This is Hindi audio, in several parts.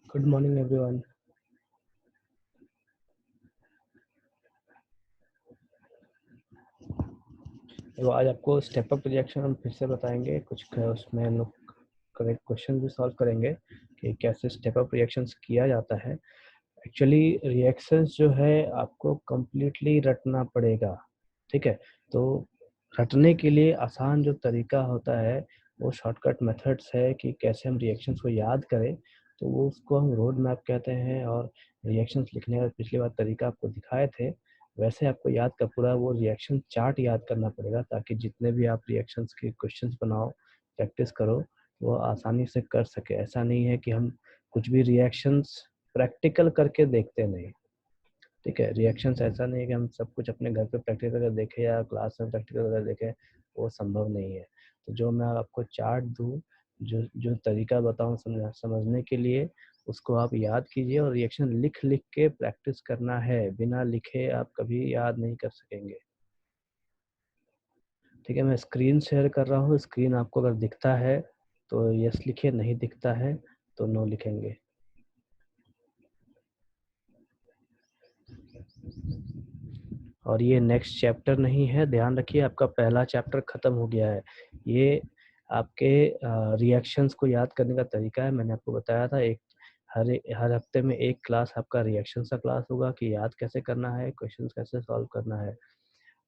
Good morning everyone. तो आज आपको स्टेप अप रिएक्शन हम फिर से बताएंगे। उसमें हम लोग करेक्ट क्वेश्चन भी सॉल्व करेंगे कि कैसे स्टेप अप रिएक्शंस किया जाता है। एक्चुअली रिएक्शंस जो है आपको कम्प्लीटली रटना पड़ेगा, ठीक है। तो रटने के लिए आसान जो तरीका होता है वो शॉर्टकट मेथड्स है कि कैसे हम रिएक्शंस को याद करें। तो वो उसको हम रोड मैप कहते हैं। और रिएक्शंस लिखने का पिछली बार तरीका आपको दिखाए थे, वैसे आपको याद का पूरा वो रिएक्शन चार्ट याद करना पड़ेगा, ताकि जितने भी आप रिएक्शंस के क्वेश्चंस बनाओ, प्रैक्टिस करो, वो आसानी से कर सके। ऐसा नहीं है कि हम कुछ भी रिएक्शंस प्रैक्टिकल करके देखते नहीं, ठीक है। रिएक्शंस ऐसा नहीं है कि हम सब कुछ अपने घर पे प्रैक्टिकल करके देखें या क्लास में प्रैक्टिकल करके देखें, वो संभव नहीं है। तो जो मैं आपको चार्ट दूँ, जो जो तरीका बताऊँ समझने के लिए, उसको आप याद कीजिए और रिएक्शन लिख लिख के प्रैक्टिस करना है। बिना लिखे आप कभी याद नहीं कर सकेंगे, ठीक है। मैं स्क्रीन शेयर कर रहा हूँ। स्क्रीन आपको अगर दिखता है तो यस लिखिए, नहीं दिखता है तो नो लिखेंगे। और ये नेक्स्ट चैप्टर नहीं है, ध्यान रखिए, आपका पहला चैप्टर खत्म हो गया है। ये आपके रिएक्शंस को याद करने का तरीका है। मैंने आपको बताया था, हर हफ्ते में एक क्लास आपका रिएक्शंस का क्लास होगा कि याद कैसे करना है, क्वेश्चंस कैसे सॉल्व करना है,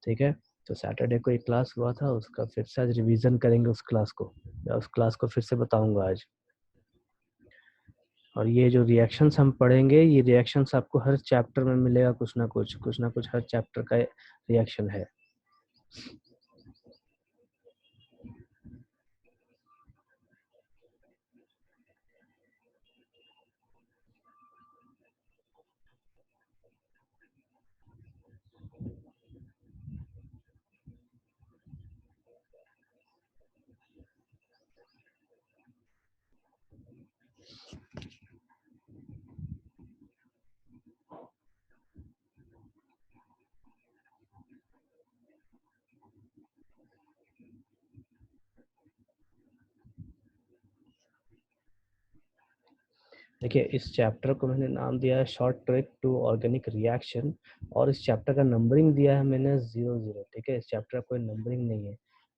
ठीक है। तो सैटरडे को एक क्लास हुआ था, उसका फिर से आज रिवीजन करेंगे उस क्लास को, या उस क्लास को फिर से बताऊंगा आज। और ये जो रिएक्शंस हम पढ़ेंगे, ये रिएक्शंस आपको हर चैप्टर में मिलेगा, कुछ ना कुछ हर चैप्टर का रिएक्शन है। देखिए, इस चैप्टर को मैंने नाम दिया है short trick to organic reaction, और इस चैप्टर का नंबरिंग दिया है मैंने 0 0, ठीक है। इस चैप्टर का कोई नंबरिंग नहीं है।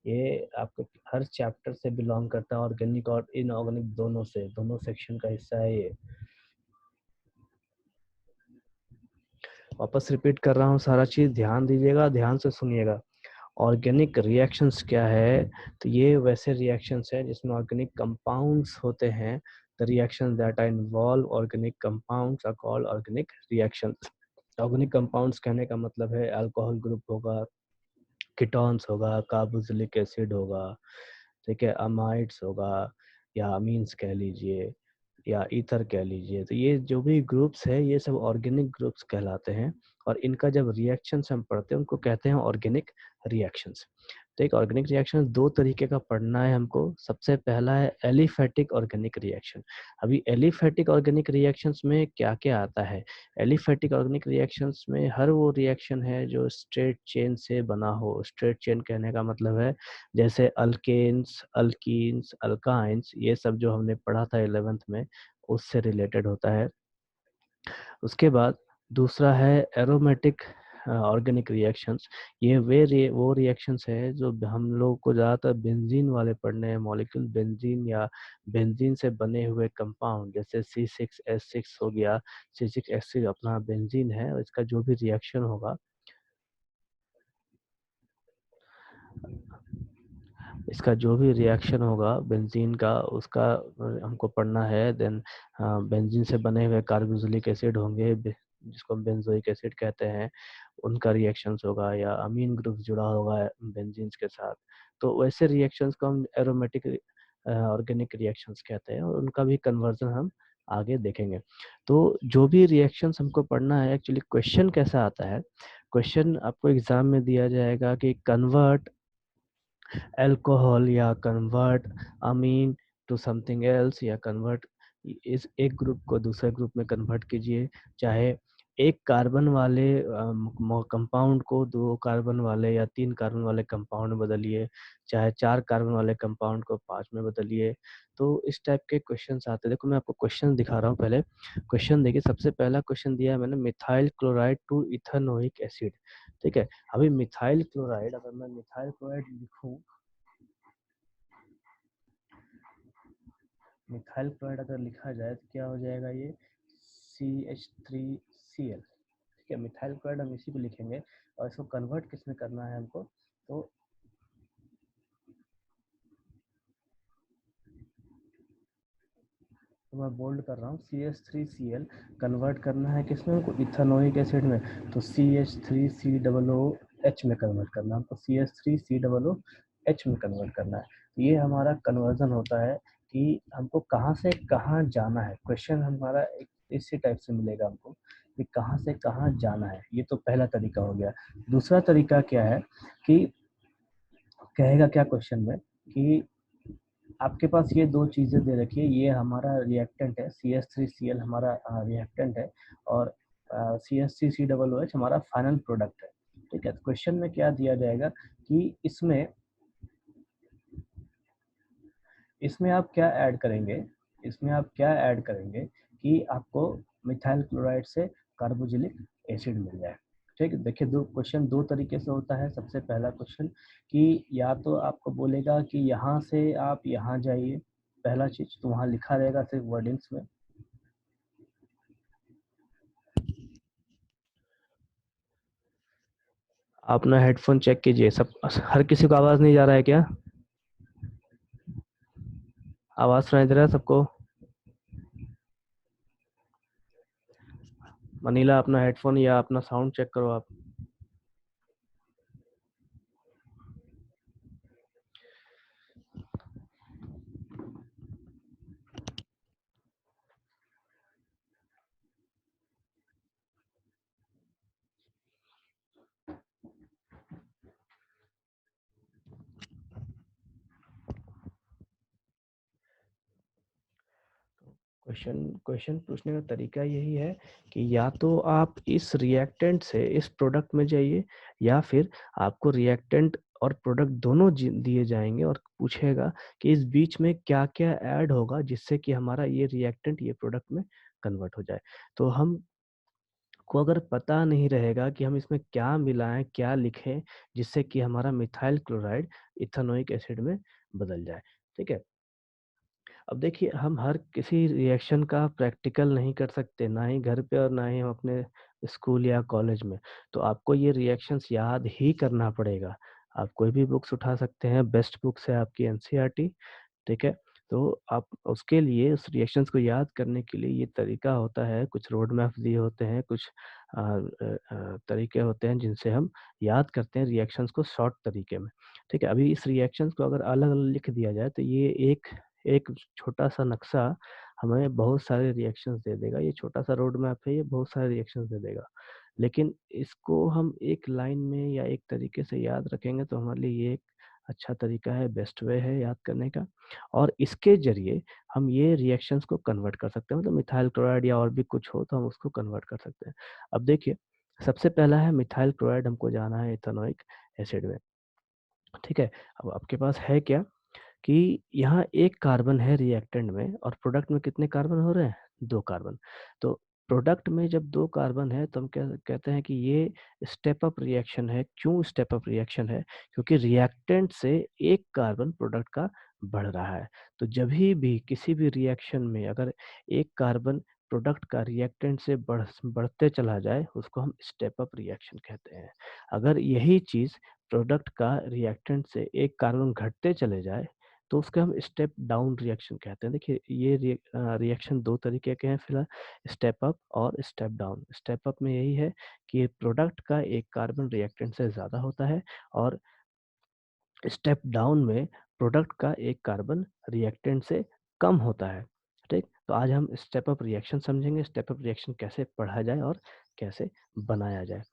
ये आपको हर चैप्टर से बिलोंग करता है, ऑर्गेनिक और इनऑर्गेनिक दोनों सेक्शन का हिस्सा है ये। वापस रिपीट कर रहा हूँ, सारा चीज ध्यान दीजिएगा, ध्यान से सुनिएगा। ऑर्गेनिक रिएक्शंस क्या है? तो ये वैसे रिएक्शंस है जिसमें ऑर्गेनिक कंपाउंड्स होते हैं। The reactions that are involve organic compounds are called organic reactions. Organic compounds कहने का मतलब है अल्कोहल ग्रुप होगा, कीटोन्स होगा, कार्बोक्सिलिक एसिड होगा, ठीक है, अमाइड्स होगा, या अमीन्स कह लीजिए, या ईथर कह लीजिए। तो ये जो भी ग्रुप्स है, ये सब ऑर्गेनिक ग्रुप्स कहलाते हैं। और इनका जब रिएक्शंस हम पढ़ते हैं, उनको कहते हैं ऑर्गेनिक रिएक्शंस। तो एक ऑर्गेनिक रिएक्शन दो तरीके का पढ़ना है हमको। सबसे पहला है एलिफैटिक ऑर्गेनिक रिएक्शन। अभी एलिफैटिक ऑर्गेनिक रिएक्शंस में क्या क्या आता है? एलिफैटिक ऑर्गेनिक रिएक्शंस में हर वो रिएक्शन है जो स्ट्रेट चेन से बना हो। स्ट्रेट चेन कहने का मतलब है जैसे अल्केन्स, अल्कीन्स, अल्काइंस, ये सब जो हमने पढ़ा था 11th में, उससे रिलेटेड होता है। उसके बाद दूसरा है एरोमेटिक ऑर्गेनिक रिएक्शंस। वो रिएक्शंस है जो हम लोग को ज़्यादातर बेंजीन वाले पढ़ने हैं। मॉलिक्यूल बेंजीन या बेंजीन से बने हुए कंपाउंड, जैसे C6H6 हो गया। C6H6 अपना बेंजीन है, और इसका जो भी रिएक्शन होगा, बेंजीन का, उसका हमको पढ़ना है। देन बेंजीन से बने हुए कार्बोक्सिलिक एसिड होंगे, जिसको हम बेंजोइक एसिड कहते हैं, उनका रिएक्शंस होगा, या अमीन ग्रुप जुड़ा होगा बेंजीन के साथ। तो वैसे रिएक्शंस को हम एरोमेटिक ऑर्गेनिक रिएक्शंस कहते हैं, और उनका भी कन्वर्जन हम आगे देखेंगे। तो जो भी रिएक्शंस हमको पढ़ना है, एक्चुअली क्वेश्चन कैसा आता है, क्वेश्चन आपको एग्जाम में दिया जाएगा कि कन्वर्ट अल्कोहल, या convert amine to something else, या कन्वर्ट इस एक ग्रुप को दूसरे ग्रुप में कन्वर्ट कीजिए। चाहे एक कार्बन वाले कंपाउंड को 2 कार्बन वाले या 3 कार्बन वाले कंपाउंड में बदलिए, चाहे 4 कार्बन वाले कंपाउंड को 5 में बदलिए। तो इस टाइप के क्वेश्चंस आते हैं। देखो मैं आपको क्वेश्चन दिखा रहा हूँ पहले। क्वेश्चन देखिए, सबसे पहला क्वेश्चन दिया है मैंने, methyl chloride to ethanoic acid. ठीक है, अभी मिथाइल क्लोराइड, अगर मैं मिथाइल क्लोराइड लिखूं, मिथाइल क्लोराइड अगर लिखा जाए तो क्या हो जाएगा, ये CH3Cl। ठीक है, मिथाइल क्लोराइड हम इसी को लिखेंगे और इसको कन्वर्ट किस में करना है हमको, तो मैं बोल्ड कर रहा हूँ, CH3Cl कन्वर्ट करना है किसमें हमको, इथेनोइक एसिड में। तो CH3COOH में कन्वर्ट करना है हमको, CH3COOH में कन्वर्ट करना है। तो ये हमारा कन्वर्जन होता है कि हमको कहाँ से कहाँ जाना है। क्वेश्चन हमारा इसी टाइप से मिलेगा हमको कि कहाँ से कहाँ जाना है। ये तो पहला तरीका हो गया। दूसरा तरीका क्या है कि कहेगा क्या क्वेश्चन में कि आपके पास ये दो चीजें दे रखी है, ये हमारा रिएक्टेंट है, CH3Cl हमारा रिएक्टेंट है, और CH3COOH हमारा फाइनल प्रोडक्ट है। ठीक है, तो क्वेश्चन में क्या दिया जाएगा कि इसमें इसमें आप क्या ऐड करेंगे, इसमें आप क्या ऐड करेंगे कि आपको मिथाइल क्लोराइड से कार्बोजिलिक एसिड मिल जाए। ठीक है, देखिए दो क्वेश्चन दो तरीके से होता है। सबसे पहला क्वेश्चन कि या तो आपको बोलेगा कि यहाँ से आप यहाँ जाइए, पहला चीज तो वहाँ लिखा रहेगा सिर्फ वर्डिंग्स में। आप ना हेडफोन चेक कीजिए, सब हर किसी को आवाज नहीं जा रहा है क्या? आवाज सुनाई दे रहा है सबको? मनीला अपना हेडफोन या अपना साउंड चेक करो आप। क्वेश्चन क्वेश्चन पूछने का तरीका यही है कि या तो आप इस रिएक्टेंट से इस प्रोडक्ट में जाइए, या फिर आपको रिएक्टेंट और प्रोडक्ट दोनों दिए जाएंगे और पूछेगा कि इस बीच में क्या क्या ऐड होगा जिससे कि हमारा ये रिएक्टेंट ये प्रोडक्ट में कन्वर्ट हो जाए। तो हम को अगर पता नहीं रहेगा कि हम इसमें क्या मिलाएं, क्या लिखें, जिससे कि हमारा मिथाइल क्लोराइड इथेनोइक एसिड में बदल जाए। ठीक है, अब देखिए हम हर किसी रिएक्शन का प्रैक्टिकल नहीं कर सकते, ना ही घर पे और ना ही हम अपने स्कूल या कॉलेज में। तो आपको ये रिएक्शंस याद ही करना पड़ेगा। आप कोई भी बुक्स उठा सकते हैं, बेस्ट बुक्स है आपकी एनसीईआरटी। ठीक है, तो आप उसके लिए उस रिएक्शंस को याद करने के लिए ये तरीका होता है, कुछ रोड मैप दिए होते हैं, कुछ तरीके होते हैं जिनसे हम याद करते हैं रिएक्शंस को शॉर्ट तरीके में। ठीक है, अभी इस रिएक्शंस को अगर अलग अलग लिख दिया जाए तो ये एक एक छोटा सा नक्शा हमें बहुत सारे रिएक्शंस दे देगा। ये छोटा सा रोड मैप है, ये बहुत सारे रिएक्शंस दे देगा। लेकिन इसको हम एक लाइन में या एक तरीके से याद रखेंगे तो हमारे लिए ये एक अच्छा तरीका है, बेस्ट वे है याद करने का। और इसके जरिए हम ये रिएक्शंस को कन्वर्ट कर सकते हैं, मतलब मिथाइल क्लोराइड या और भी कुछ हो तो हम उसको कन्वर्ट कर सकते हैं। अब देखिए, सबसे पहला है मिथाइल क्लोराइड, हमको जाना है इथेनोइक एसिड में। ठीक है, अब आपके पास है क्या कि यहाँ एक कार्बन है रिएक्टेंट में और प्रोडक्ट में कितने कार्बन हो रहे हैं, 2 कार्बन। तो प्रोडक्ट में जब 2 कार्बन है तो हम क्या कहते हैं कि ये स्टेप अप रिएक्शन है। क्यों स्टेप अप रिएक्शन है? क्योंकि रिएक्टेंट से एक कार्बन प्रोडक्ट का बढ़ रहा है। तो जब भी किसी भी रिएक्शन में अगर एक कार्बन प्रोडक्ट का रिएक्टेंट से बढ़ते चला जाए, उसको हम स्टेप अप रिएक्शन कहते हैं। अगर यही चीज प्रोडक्ट का रिएक्टेंट से एक कार्बन घटते चले जाए तो उसके हम स्टेप डाउन रिएक्शन कहते हैं। देखिए ये रिएक्शन दो तरीके के हैं फिलहाल, स्टेप अप और स्टेप डाउन। स्टेप अप में यही है कि प्रोडक्ट का एक कार्बन रिएक्टेंट से ज़्यादा होता है, और स्टेप डाउन में प्रोडक्ट का एक कार्बन रिएक्टेंट से कम होता है। ठीक, तो आज हम स्टेप अप रिएक्शन समझेंगे, स्टेप अप रिएक्शन कैसे पढ़ा जाए और कैसे बनाया जाए।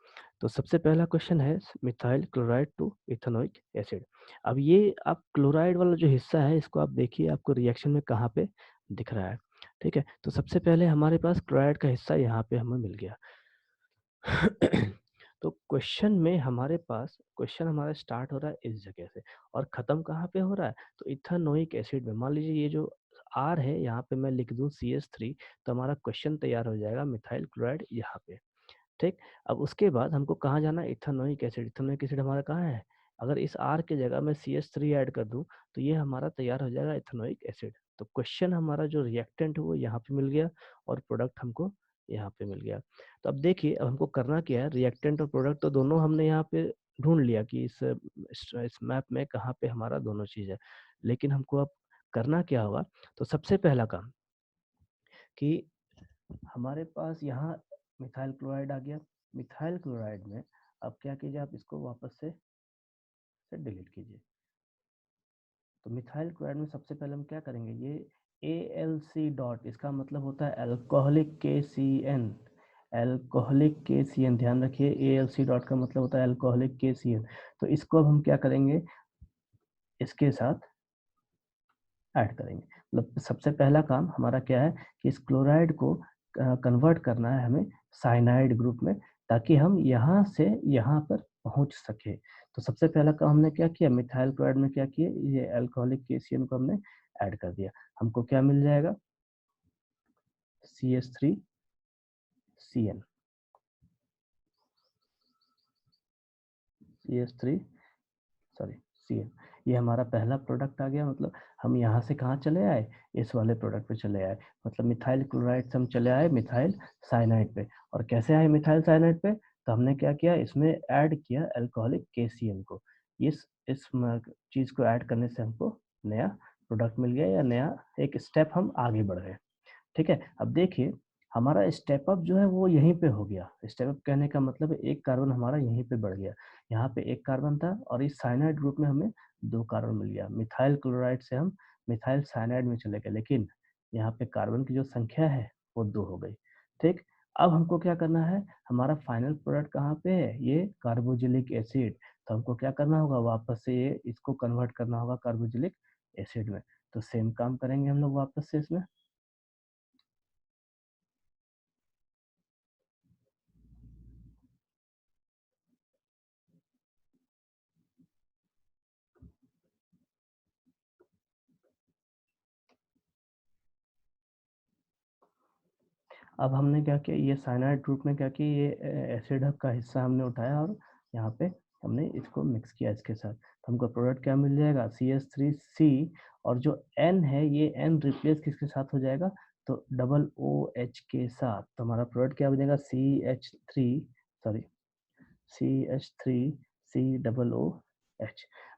तो सबसे पहला क्वेश्चन है methyl chloride to ethanoic acid. अब ये आप क्लोराइड वाला जो हिस्सा है इसको आप देखिए, आपको रिएक्शन में कहाँ पे दिख रहा है। ठीक है, तो सबसे पहले हमारे पास क्लोराइड का हिस्सा यहाँ पे हमें मिल गया। तो क्वेश्चन में हमारे पास क्वेश्चन हमारा स्टार्ट हो रहा है इस जगह से और खत्म कहाँ पे हो रहा है, तो इथेनोइक एसिड में। मान लीजिए ये जो आर है यहाँ पे मैं लिख दूं CH3, तो हमारा क्वेश्चन तैयार हो जाएगा मिथाइल क्लोराइड यहाँ पे। ठीक। अब उसके बाद हमको कहाँ जाना है, इथेनोइक एसिड। इथेनोइक एसिड हमारा कहाँ है, अगर इस आर की जगह मैं CH3 ऐड कर दूं तो ये हमारा तैयार हो जाएगा इथेनोइक एसिड। तो क्वेश्चन हमारा जो रिएक्टेंट है वो यहाँ पे मिल गया और प्रोडक्ट हमको यहाँ पे मिल गया। तो अब देखिए, अब हमको करना क्या है, रिएक्टेंट और प्रोडक्ट तो दोनों हमने यहाँ पे ढूंढ लिया कि इस मैप में कहाँ पे हमारा दोनों चीज है। लेकिन हमको अब करना क्या होगा, तो सबसे पहला काम कि हमारे पास यहाँ मिथाइल क्लोराइड आ गया। मिथाइल क्लोराइड में अब क्या कीजिए, आप इसको वापस से डिलीट कीजिए। तो मिथाइल क्लोराइड में सबसे पहले हम क्या करेंगे, ये ALC डॉट, इसका मतलब होता है अल्कोहलिक KCN। अल्कोहलिक KCN, ध्यान रखिए ALC डॉट का मतलब होता है अल्कोहलिक KCN। तो इसको अब हम क्या करेंगे, इसके साथ ऐड करेंगे। मतलब सबसे पहला काम हमारा क्या है कि इस क्लोराइड को कन्वर्ट करना है हमें साइनाइड ग्रुप में, ताकि हम यहाँ से यहाँ पर पहुंच सके। तो सबसे पहला काम हमने क्या किया, मिथाइल क्लोराइड में क्या किया, ये अल्कोहलिक KCN को हमने ऐड कर दिया। हमको क्या मिल जाएगा, CH3CN, CH3 सॉरी CN। ये हमारा पहला प्रोडक्ट आ गया। मतलब हम यहाँ से कहाँ चले आए, इस वाले प्रोडक्ट पे चले आए। मतलब मिथाइल क्लोराइड से हम चले आए मिथाइल साइनाइड पे। और कैसे आए मिथाइल साइनाइड पे, तो हमने क्या किया, इसमें ऐड किया अल्कोहलिक KCN को। इस चीज को ऐड करने से हमको नया प्रोडक्ट मिल गया, या नया एक स्टेप हम आगे बढ़ गए। ठीक है। अब देखिए, हमारा स्टेप अप जो है वो यहीं पे हो गया। स्टेप अप कहने का मतलब है एक कार्बन हमारा यहीं पे बढ़ गया। यहाँ पे एक कार्बन था और इस साइनाइड ग्रुप में हमें दो कार्बन मिल गया। मिथाइल क्लोराइड से हम मिथाइल साइनाइड में चले गए, लेकिन यहाँ पे कार्बन की जो संख्या है वो 2 हो गई। ठीक। अब हमको क्या करना है, हमारा फाइनल प्रोडक्ट कहाँ पे है, ये कार्बोजिलिक एसिड। तो हमको क्या करना होगा, वापस से ये इसको कन्वर्ट करना होगा कार्बोजिलिक एसिड में। तो सेम काम करेंगे हम लोग वापस से इसमें। अब हमने क्या किया, ये साइनाइड ग्रुप में क्या किया, ये एसिड का हिस्सा हमने उठाया और यहाँ पे हमने इसको मिक्स किया इसके साथ। तो हमको प्रोडक्ट क्या मिल जाएगा, CH3C। और जो N है, ये N रिप्लेस किसके साथ हो जाएगा, तो डबल OH के साथ। तो हमारा प्रोडक्ट क्या बनेगा, CH3C।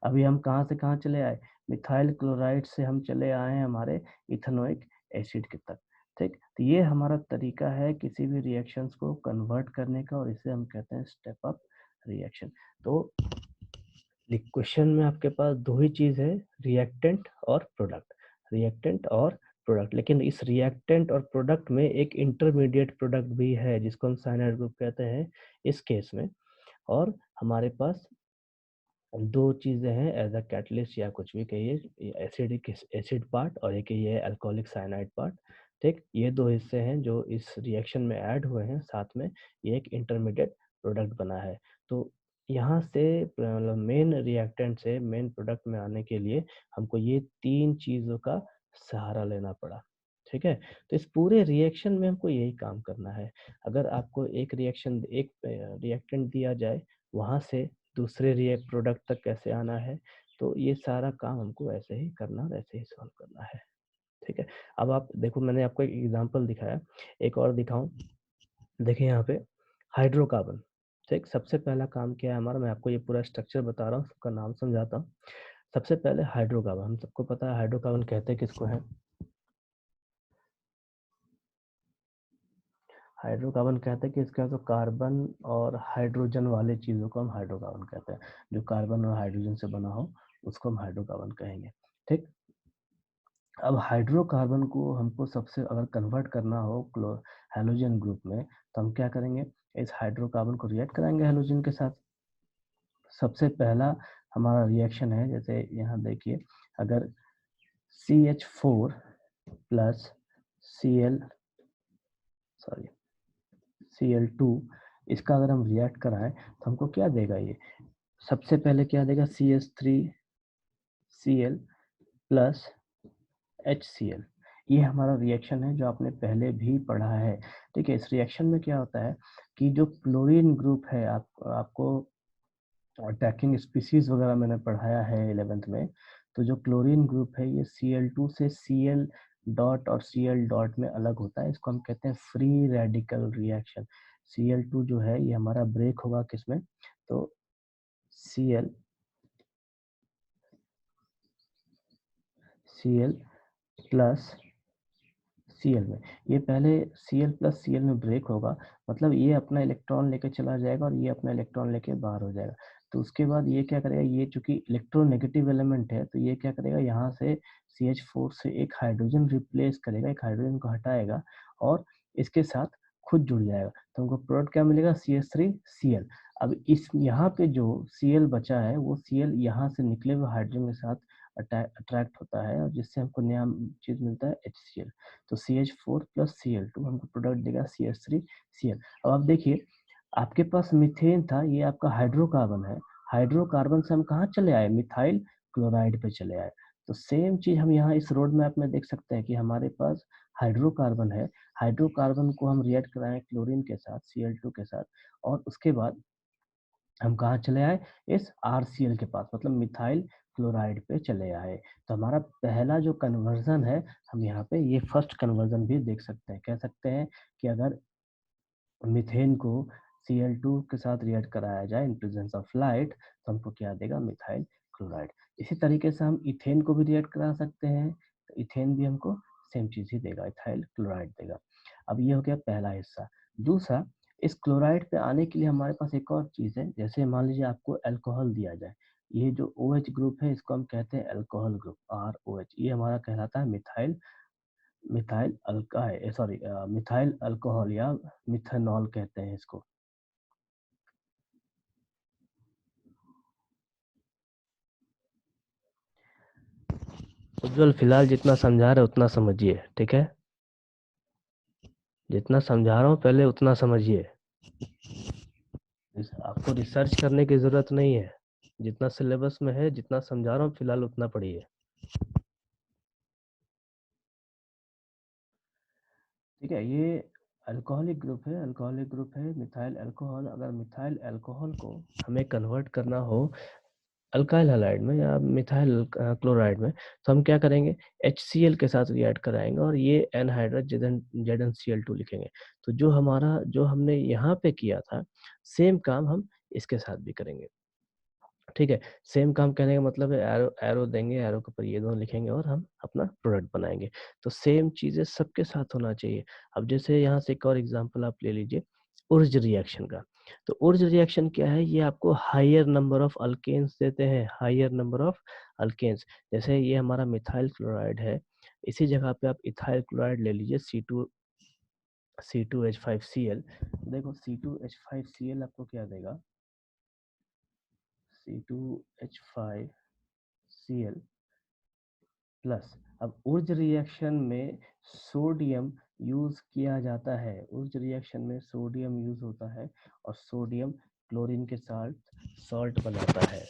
अभी हम कहाँ से कहाँ चले आए, मिथाइल क्लोराइड से हम चले आए हैं हमारे इथेनोइक एसिड के तक। ठीक। तो ये हमारा तरीका है किसी भी रिएक्शंस को कन्वर्ट करने का, और इसे हम कहते हैं स्टेप अप रिएक्शन। तो क्वेश्चन में आपके पास दो ही चीज है, रिएक्टेंट और प्रोडक्ट। रिएक्टेंट और प्रोडक्ट, लेकिन इस रिएक्टेंट और प्रोडक्ट में एक इंटरमीडिएट प्रोडक्ट भी है जिसको हम साइनाइड ग्रुप कहते हैं इस केस में। और हमारे पास दो चीजें हैं एज अ कैटलिस्ट या कुछ भी कहिए, एसिडिक एसिड पार्ट और एक ये अल्कोहलिक साइनाइड पार्ट। ठीक। ये दो हिस्से हैं जो इस रिएक्शन में ऐड हुए हैं, साथ में ये एक इंटरमीडिएट प्रोडक्ट बना है। तो यहाँ से मतलब मेन रिएक्टेंट से मेन प्रोडक्ट में आने के लिए हमको ये तीन चीजों का सहारा लेना पड़ा। ठीक है। तो इस पूरे रिएक्शन में हमको यही काम करना है। अगर आपको एक रिएक्टेंट दिया जाए, वहां से दूसरे रिएक्ट प्रोडक्ट तक कैसे आना है, तो ये सारा काम हमको ऐसे ही करना और ऐसे ही सॉल्व करना है। ठीक है। अब आप देखो, मैंने आपको एक एग्जांपल दिखाया, एक और दिखाऊं। देखिए यहाँ पे हाइड्रोकार्बन। ठीक। सबसे पहला काम क्या है हमारा, मैं आपको ये पूरा स्ट्रक्चर बता रहा हूँ, सबका नाम समझाता हूँ। सबसे पहले हाइड्रोकार्बन, हम सबको पता है हाइड्रोकार्बन कहते हैं किसको है। हाइड्रोकार्बन कहते हैं कि इसका जो कार्बन और हाइड्रोजन वाले चीज़ों को हम हाइड्रोकार्बन कहते हैं। जो कार्बन और हाइड्रोजन से बना हो उसको हम हाइड्रोकार्बन कहेंगे। ठीक। अब हाइड्रोकार्बन को हमको सबसे अगर कन्वर्ट करना हो हैलोजन ग्रुप में, तो हम क्या करेंगे, इस हाइड्रोकार्बन को रिएक्ट कराएंगे हैलोजन के साथ। सबसे पहला हमारा रिएक्शन है, जैसे यहाँ देखिए, अगर CH4 plus Cl sorry Cl2 इसका अगर हम रिएक्ट कराएं तो हमको क्या देगा ये, सबसे पहले क्या देगा, CH3Cl प्लस HCl। ये हमारा रिएक्शन है जो आपने पहले भी पढ़ा है। ठीक है, इस रिएक्शन में क्या होता है कि जो क्लोरीन ग्रुप है, आपको अटैकिंग स्पीसीज वगैरह मैंने पढ़ाया है 11th में, तो जो क्लोरीन ग्रुप है ये Cl2 से Cl डॉट और Cl डॉट में अलग होता है, इसको हम कहते हैं फ्री रेडिकल रिएक्शन। Cl2 जो है ये हमारा ब्रेक होगा किसमें, तो Cl Cl प्लस Cl में, ये पहले Cl प्लस Cl में ब्रेक होगा, मतलब ये अपना इलेक्ट्रॉन लेके चला जाएगा और ये अपना इलेक्ट्रॉन लेके बाहर हो जाएगा। तो उसके बाद ये क्या करेगा, ये चूंकि इलेक्ट्रोनेगेटिव एलिमेंट है तो ये क्या करेगा, यहाँ से CH4 से एक हाइड्रोजन रिप्लेस करेगा, एक हाइड्रोजन को हटाएगा और इसके साथ खुद जुड़ जाएगा, तो हमको प्रोडक्ट क्या मिलेगा, CH3Cl। अब इस यहाँ पे जो Cl बचा है वो Cl यहाँ से निकले हुए हाइड्रोजन के साथ अट्रैक्ट होता है और जिससे हमको नया चीज मिलता है HCl। तो CH4 प्लस Cl2 हमको प्रोडक्ट देगा CH3Cl। अब आप देखिए, आपके पास मीथेन था, ये आपका हाइड्रोकार्बन है, हाइड्रोकार्बन से हम कहाँ चले आए, मिथाइल क्लोराइड पे चले आए। तो सेम चीज हम यहाँ इस रोड मैप में देख सकते हैं कि हमारे पास हाइड्रोकार्बन है, हाइड्रोकार्बन को हम रिएक्ट कराएं क्लोरीन के साथ, Cl2 के साथ, और उसके बाद हम कहाँ चले आए, इस RCl के पास, मतलब मिथाइल क्लोराइड पे चले आए। तो हमारा पहला जो कन्वर्जन है, हम यहाँ पे ये फर्स्ट कन्वर्जन भी देख सकते हैं, कह सकते हैं कि अगर मीथेन को Cl2 के साथ रिएक्ट कराया जाए इन प्रेजेंस ऑफ लाइट तो हमको क्या देगा, मिथाइल क्लोराइड। इसी तरीके से हम इथेन को भी रिएक्ट करा सकते हैं, तो इथेन भी हमको सेम चीज ही देगा, इथाइल क्लोराइड देगा। अब ये हो गया पहला हिस्सा। दूसरा, इस क्लोराइड पे आने के लिए हमारे पास एक और चीज है, जैसे मान लीजिए आपको अल्कोहल दिया जाए, ये जो OH ग्रुप है इसको हम कहते हैं अल्कोहल ग्रुप, ROH, ये हमारा कहलाता है methyl methyl alkyl, sorry methyl alcohol या मिथेनॉल कहते हैं इसको। उज्जवल फिलहाल जितना समझा रहे उतना समझिए, ठीक है, जितना समझा रहा हूँ पहले उतना समझिए, आपको रिसर्च करने की जरूरत नहीं है, जितना सिलेबस में है जितना समझा रहा हूँ फिलहाल उतना पढ़िए। ठीक है, ये अल्कोहलिक ग्रुप है, अल्कोहलिक ग्रुप है मिथाइल अल्कोहल। अगर मिथाइल अल्कोहल को हमें कन्वर्ट करना हो अल्काइल हैलाइड में या मिथाइल क्लोराइड में, तो हम क्या करेंगे, HCl के साथ रिएक्ट कराएंगे और ये एनहाइड्रस ZnCl2 लिखेंगे। तो जो हमारा जो हमने यहाँ पे किया था सेम काम हम इसके साथ भी करेंगे। ठीक है, सेम काम करने का मतलब है एरो एरो देंगे, एरो के ऊपर ये दोनों लिखेंगे और हम अपना प्रोडक्ट बनाएंगे। तो सेम चीजें सबके साथ होना चाहिए। अब जैसे यहाँ से एक और एग्जांपल आप ले लीजिए उर्ज रिएक्शन का। तो उर्ज रिएक्शन क्या है, ये आपको हायर नंबर ऑफ अल्केन्स देते हैं, हायर नंबर ऑफ अल्केन्स। जैसे ये हमारा मिथाइल क्लोराइड है, इसी जगह पे आप इथाइल क्लोराइड ले लीजिए, C2H5Cl। देखो C2H5Cl आपको क्या देगा, C2H5Cl प्लस। अब ऊर्ज रिएक्शन में सोडियम यूज किया जाता है, ऊर्ज रिएक्शन में सोडियम यूज होता है और सोडियम क्लोरीन के साथ सॉल्ट बनाता है।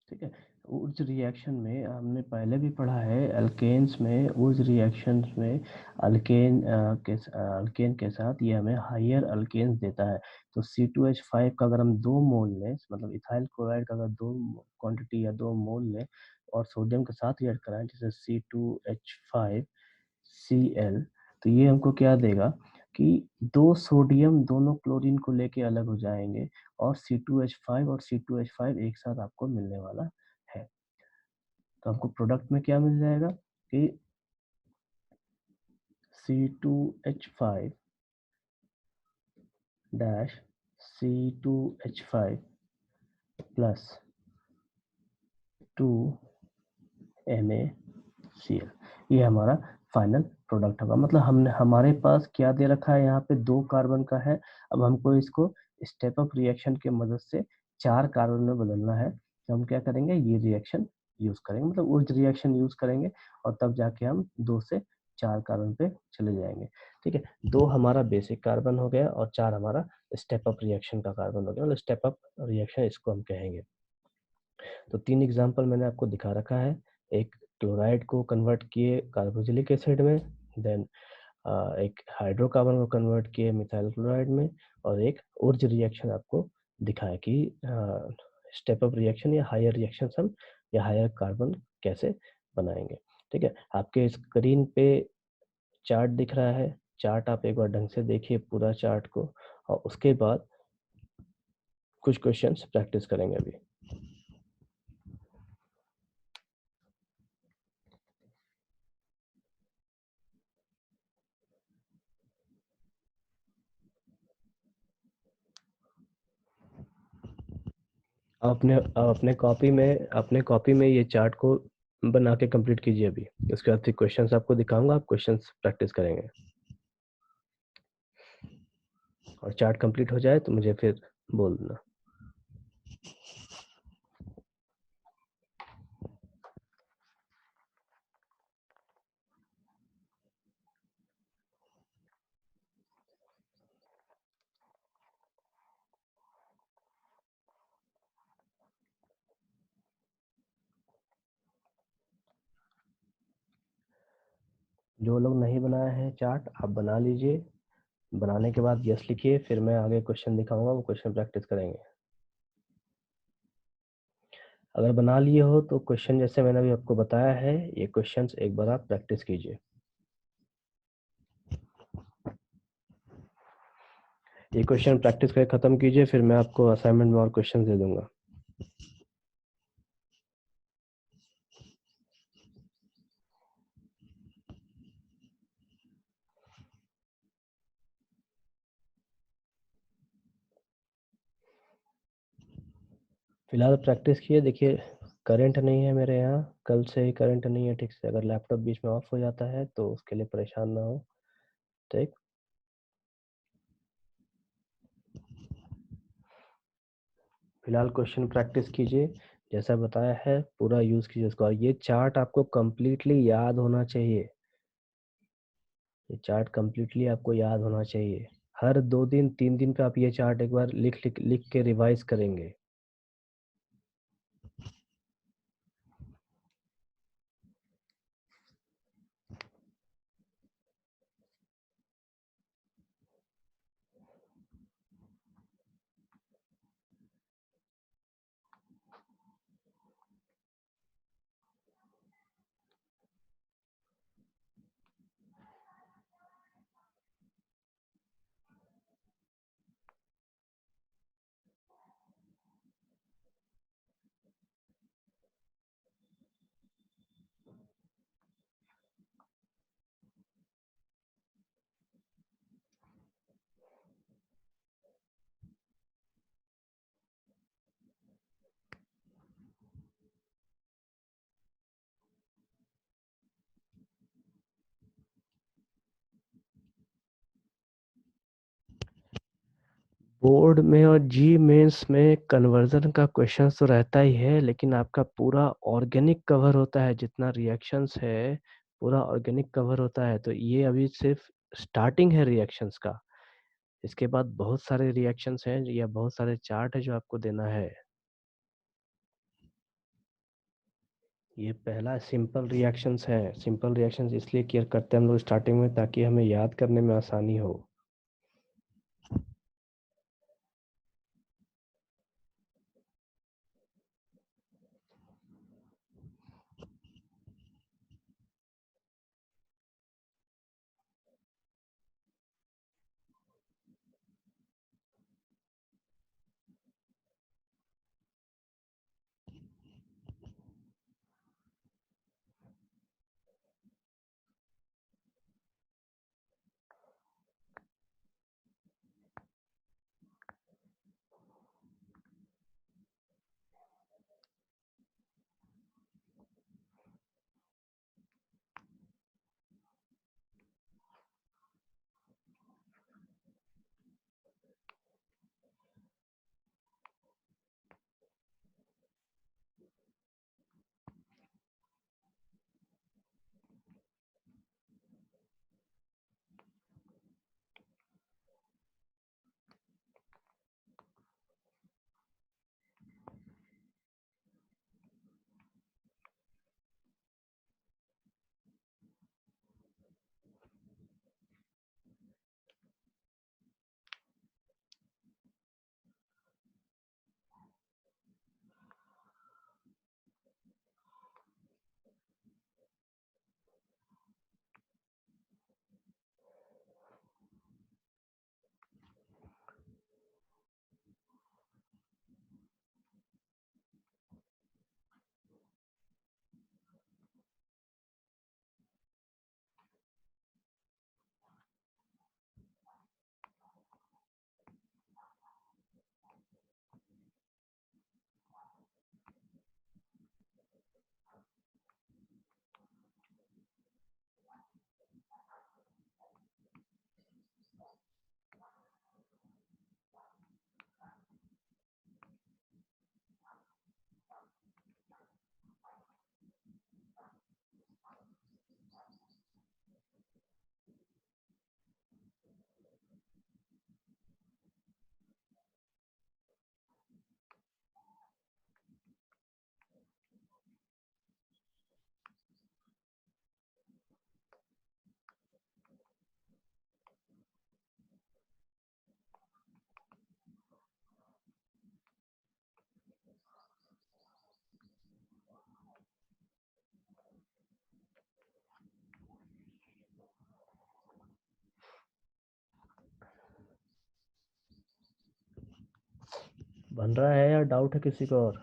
ठीक है, ऊर्ज रिएक्शन में हमने पहले भी पढ़ा है, अल्केन्स में ऊर्ज रिएक्शंस में अल्केन के साथ ये हमें हायर अल्केन्स देता है। तो C2H5 का अगर हम 2 मोल लें, मतलब इथाइल क्लोराइड का अगर 2 क्वांटिटी या 2 मोल लें और सोडियम के साथ रिएक्ट कराएं जैसे C2H5Cl, तो ये हमको क्या देगा कि 2 सोडियम दोनों क्लोरीन को लेके अलग हो जाएंगे और C2H5 और C2H5 एक साथ आपको मिलने वाला है। तो आपको प्रोडक्ट में क्या मिल जाएगा कि C2H5 dash C2H5 plus 2NaCl, ये हमारा फाइनल प्रोडक्ट होगा। मतलब हमने हमारे पास क्या दे रखा है, यहाँ पे 2 कार्बन का है। अब हमको इसको स्टेप अप रिएक्शन के मदद से 4 कार्बन में बदलना है। तो हम क्या करेंगे, ये रिएक्शन यूज करेंगे, मतलब उस रिएक्शन यूज करेंगे और तब जाके हम 2 से 4 कार्बन पे चले जाएंगे। ठीक है, 2 हमारा बेसिक कार्बन हो गया और 4 हमारा स्टेप अप रिएक्शन का कार्बन हो गया, मतलब स्टेप अप रिएक्शन इसको हम कहेंगे। तो 3 एग्जांपल मैंने आपको दिखा रखा है। एक क्लोराइड को कन्वर्ट किए कार्बोक्सिलिक एसिड में, देन एक हाइड्रोकार्बन को कन्वर्ट किए मिथाइल क्लोराइड में, और एक ऊर्ज रिएक्शन आपको दिखाया कि स्टेप अप रिएक्शन या हायर रिएक्शन हम या हायर कार्बन कैसे बनाएंगे। ठीक है, आपके स्क्रीन पे चार्ट दिख रहा है। चार्ट आप एक बार ढंग से देखिए पूरा चार्ट को, और उसके बाद कुछ क्वेश्चंस प्रैक्टिस करेंगे अभी। अपने कॉपी में ये चार्ट को बना के कंप्लीट कीजिए अभी। उसके बाद फिर क्वेश्चंस आपको दिखाऊंगा, आप क्वेश्चंस प्रैक्टिस करेंगे। और चार्ट कंप्लीट हो जाए तो मुझे फिर बोल देना। जो लोग नहीं बनाए हैं चार्ट, आप बना लीजिए। बनाने के बाद यस लिखिए, फिर मैं आगे क्वेश्चन दिखाऊंगा, वो क्वेश्चन प्रैक्टिस करेंगे। अगर बना लिए हो तो क्वेश्चन जैसे मैंने अभी आपको बताया है, ये क्वेश्चंस एक बार आप प्रैक्टिस कीजिए। ये क्वेश्चन प्रैक्टिस करके खत्म कीजिए, फिर मैं आपको असाइनमेंट में और क्वेश्चन दे दूंगा। फिलहाल प्रैक्टिस किए। देखिए, करंट नहीं है मेरे यहाँ, कल से ही करंट नहीं है ठीक से। अगर लैपटॉप बीच में ऑफ हो जाता है तो उसके लिए परेशान ना हो। ठीक, फिलहाल क्वेश्चन प्रैक्टिस कीजिए, जैसा बताया है पूरा यूज कीजिए उसको। और ये चार्ट आपको कंप्लीटली याद होना चाहिए। ये चार्ट कंप्लीटली आपको याद होना चाहिए। हर 2 दिन 3 दिन पे आप ये चार्ट एक बार लिख लिख लिख के रिवाइज करेंगे। बोर्ड में और जी मेंस में कन्वर्जन का क्वेश्चन तो रहता ही है, लेकिन आपका पूरा ऑर्गेनिक कवर होता है। जितना रिएक्शंस है पूरा ऑर्गेनिक कवर होता है। तो ये अभी सिर्फ स्टार्टिंग है रिएक्शंस का। इसके बाद बहुत सारे रिएक्शंस हैं या बहुत सारे चार्ट है जो आपको देना है। ये पहला सिंपल रिएक्शंस है। सिंपल रिएक्शंस इसलिए केयर करते हैं हम लोग स्टार्टिंग में, ताकि हमें याद करने में आसानी हो। बन रहा है या डाउट है किसी को और?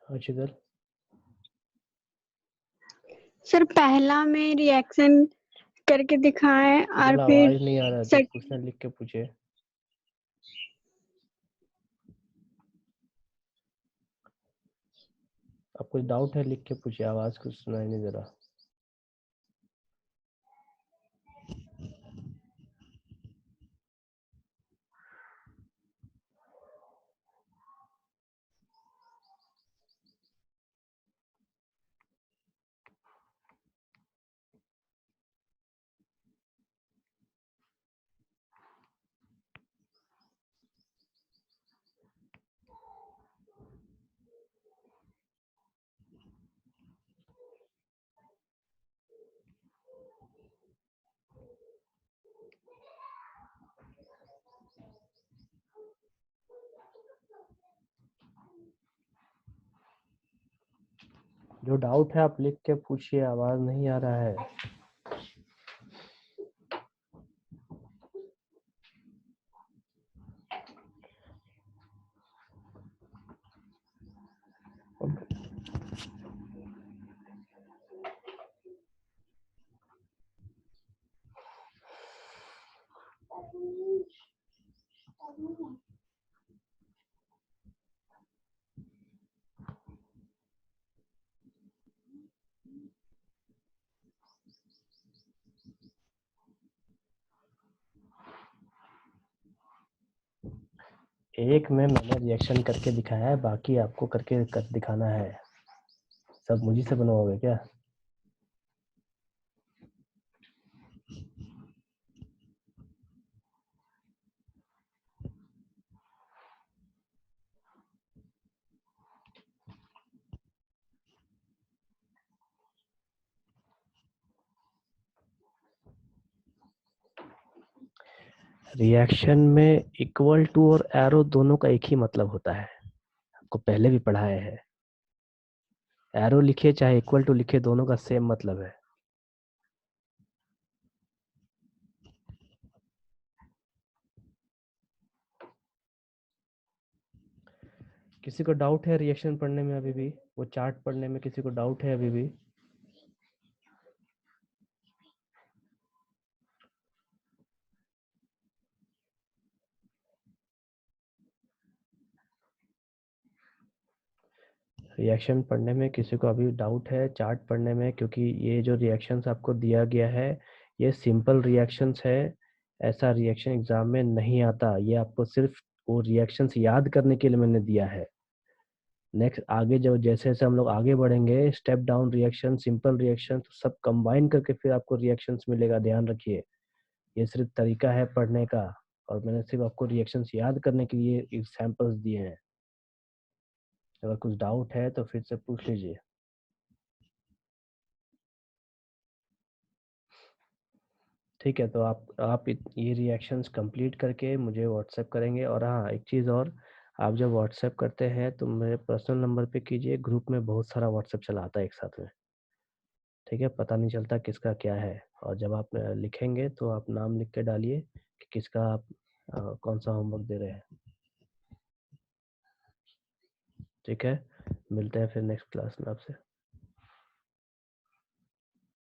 अचिदर, सर पहला में रिएक्शन करके दिखाएं और फिर आवाज नहीं आ रहा है, जो पूछना लिख के पूछे। अब कुछ डाउट है लिख के पूछे, आवाज कुछ सुनाई नहीं दे रहा। जो डाउट है आप लिख के पूछिए, आवाज नहीं आ रहा है। एक में मैंने रिएक्शन करके दिखाया है, बाकी आपको करके दिखाना है। सब मुझी से बनवाओगे क्या? रिएक्शन में इक्वल टू और एरो दोनों का एक ही मतलब होता है, आपको पहले भी पढ़ाया है। एरो लिखिए चाहे इक्वल टू लिखिए, दोनों का सेम मतलब है। किसी को डाउट है रिएक्शन पढ़ने में अभी भी? वो चार्ट पढ़ने में किसी को डाउट है अभी भी? रिएक्शन पढ़ने में किसी को अभी डाउट है चार्ट पढ़ने में? क्योंकि ये जो रिएक्शंस आपको दिया गया है ये सिंपल रिएक्शंस है, ऐसा रिएक्शन एग्जाम में नहीं आता। ये आपको सिर्फ वो रिएक्शंस याद करने के लिए मैंने दिया है। नेक्स्ट आगे जब जैसे जैसे हम लोग आगे बढ़ेंगे, step down reaction, simple reaction, तो सब कंबाइन करके फिर आपको रिएक्शंस मिलेगा, ध्यान रखिए। ये सिर्फ तरीका है पढ़ने का, और मैंने सिर्फ आपको रिएक्शंस याद करने के लिए एग्जाम्पल्स दिए हैं। अगर कुछ डाउट है तो फिर से पूछ लीजिए। ठीक है, तो आप ये रिएक्शंस कंप्लीट करके मुझे व्हाट्सएप करेंगे। और हाँ, एक चीज़ और, आप जब व्हाट्सएप करते हैं तो मेरे पर्सनल नंबर पे कीजिए, ग्रुप में बहुत सारा व्हाट्सएप चलाता है एक साथ में। ठीक है, पता नहीं चलता किसका क्या है। और जब आप लिखेंगे तो आप नाम लिख के डालिए कि किसका आप कौन सा होमवर्क दे रहे हैं। ठीक है, मिलते हैं फिर नेक्स्ट क्लास में आपसे।